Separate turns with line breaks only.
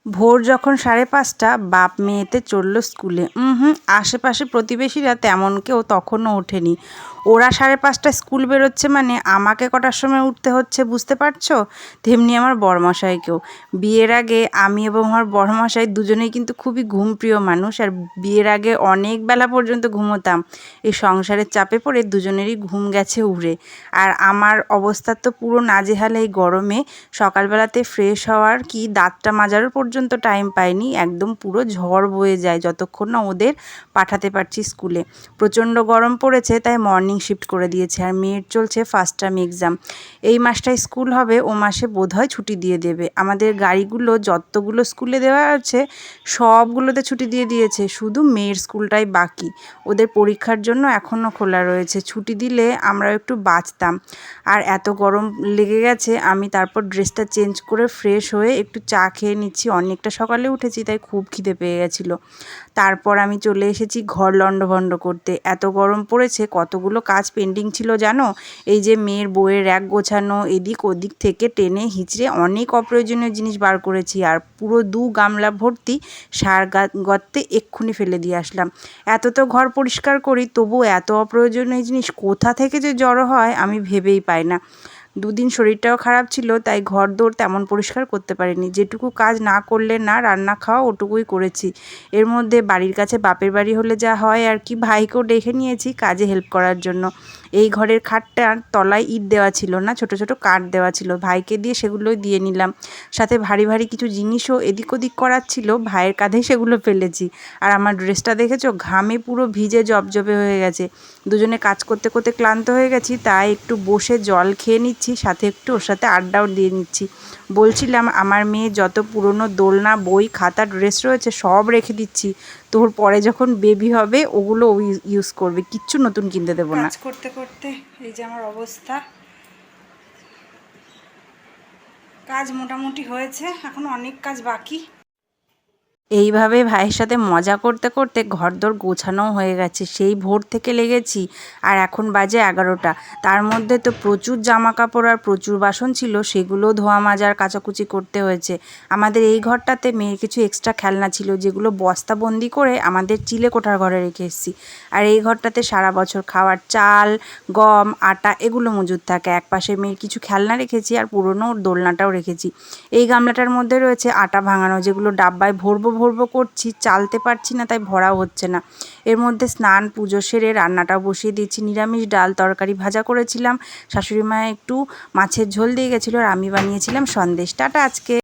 ভোর যখন 5:30 বাপ মেয়েতে চলল স্কুলে। আশেপাশে প্রতিবেশীরা তেমন কেউ তখনও ওঠেনি। ওরা 5:30 স্কুল বেরোচ্ছে মানে আমাকে কটার সময় উঠতে হচ্ছে বুঝতে পারছো? তেমনি আমার বরমশাইকেও। বিয়ের আগে আমি এবং আমার বরমশাই দুজনেই কিন্তু খুবই ঘুমপ্রিয় মানুষ, আর বিয়ের আগে অনেক বেলা পর্যন্ত ঘুমোতাম। এই সংসারের চাপে পড়ে দুজনেরই ঘুম গেছে উড়ে। আর আমার অবস্থা তো পুরো নাজেহাল এই গরমে। সকালবেলাতে ফ্রেশ হওয়ার কি দাঁতটা মাজারও পর্যন্ত টাইম পাইনি, একদম পুরো ঝড় বয়ে যায় যতক্ষণ না ওদের পাঠাতে পারছি স্কুলে। প্রচণ্ড গরম পড়েছে, তাই মর্নিং শিফট করে দিয়েছে। আর মেয়ের চলছে ফার্স্ট টার্ম এক্সাম। এই মাসটায় স্কুল হবে, ও মাসে বোধহয় ছুটি দিয়ে দেবে। আমাদের গাড়িগুলো যতগুলো স্কুলে দেওয়া আছে সবগুলোতে ছুটি দিয়ে দিয়েছে, শুধু মেয়ের স্কুলটাই বাকি। ওদের পরীক্ষার জন্য এখনও খোলা রয়েছে, ছুটি দিলে আমরা একটু বাঁচতাম। আর এত গরম লেগে গেছে, আমি তারপর ড্রেসটা চেঞ্জ করে ফ্রেশ হয়ে একটু চা খেয়ে নিচ্ছি। অনেকটা সকালে উঠেছি, তাই খুব খিদে পেয়ে গেছিলো। তারপর আমি চলে এসেছি ঘর লণ্ডভণ্ড করতে। এত গরম পড়েছে, কতগুলো কাজ পেন্ডিং ছিল জানো? এই যে মেয়ের বইয়ের র্যাক গোছানো, এদিক ওদিক থেকে টেনে হিঁচড়ে অনেক অপ্রয়োজনীয় জিনিস বার করেছি। আর পুরো 2 গামলা ভর্তি সার গর্তে এক্ষুনি ফেলে দিয়ে আসলাম। এত তো ঘর পরিষ্কার করি, তবু এত অপ্রয়োজনীয় জিনিস কোথা থেকে যে জড়ো হয় আমি ভেবেই পাই না। 2 দিন শরীরটাও খারাপ ছিল, তাই ঘরদোর তেমন পরিষ্কার করতে পারিনি। যেটুকু কাজ না করলে না, রান্না খাওয়া ওটুকুই করেছি। এর মধ্যে বাড়ির কাছে বাপের বাড়ি হলে যা হয় আর কি, ভাইকেও ডেকে নিয়েছি কাজে হেল্প করার জন্য। এই ঘরের খাটটার তলায় ইট দেওয়া ছিল না, ছোট ছোট কাঠ দেওয়া ছিল, ভাইকে দিয়ে সেগুলোই দিয়ে নিলাম। সাথে ভারী ভারী কিছু জিনিসও এদিক ওদিক করার ছিল, ভাইয়ের কাঁধেই সেগুলো ফেলেছি। আর আমার ড্রেসটা দেখেছো, ঘামে পুরো ভিজে জবজবে হয়ে গেছে। দুজনে কাজ করতে করতে ক্লান্ত হয়ে গেছি, তাই একটু বসে জল খেয়ে নিচ্ছি, সাথে একটু ওর সাথে আড্ডাও দিয়ে নিচ্ছি। বলছিলাম আমার মেয়ে যত পুরনো দোলনা, বই, খাতা, ড্রেস রয়েছে সব রেখে দিচ্ছি। তোর পরে যখন বেবি হবে ওগুলো ইউজ করবে, কিচ্ছু নতুন কিনতে দেবো না। কাজ করতে করতে এই যে আমার অবস্থা। কাজ মোটামুটি হয়েছে, এখন অনেক কাজ বাকি। এইভাবে ভাইয়ের সাথে মজা করতে করতে ঘরদোর গোছানোও হয়ে গেছে। সেই ভোর থেকে লেগেছি, আর এখন বাজে 11টা। তার মধ্যে তো প্রচুর জামা কাপড় আর প্রচুর বাসন ছিল, সেগুলোও ধোয়া মাজার কাচাকুচি করতে হয়েছে। আমাদের এই ঘরটাতে মেয়ের কিছু এক্সট্রা খেলনা ছিল, যেগুলো বস্তাবন্দি করে আমাদের চিলে কোঠার ঘরে রেখে এসেছি। আর এই ঘরটাতে সারা বছর খাওয়ার চাল, গম, আটা এগুলো মজুদ থাকে। একপাশে মেয়ের কিছু খেলনা রেখেছি, আর পুরনো দোলনাটাও রেখেছি। এই গামলাটার মধ্যে রয়েছে আটা ভাঙানো, যেগুলো ডাব্বায় ভরবো ভরবো করছি, চালতে পারছি না তাই ভরাও হচ্ছে না। এর মধ্যে স্নান পুজো সেরে রান্নাটাও বসিয়ে দিয়েছি। নিরামিষ ডাল তরকারি ভাজা করেছিলাম, শাশুড়ি মা একটু মাছের ঝোল দিয়ে গেছিলো, আর আমি বানিয়েছিলাম সন্দেশ। টাটা আজকে।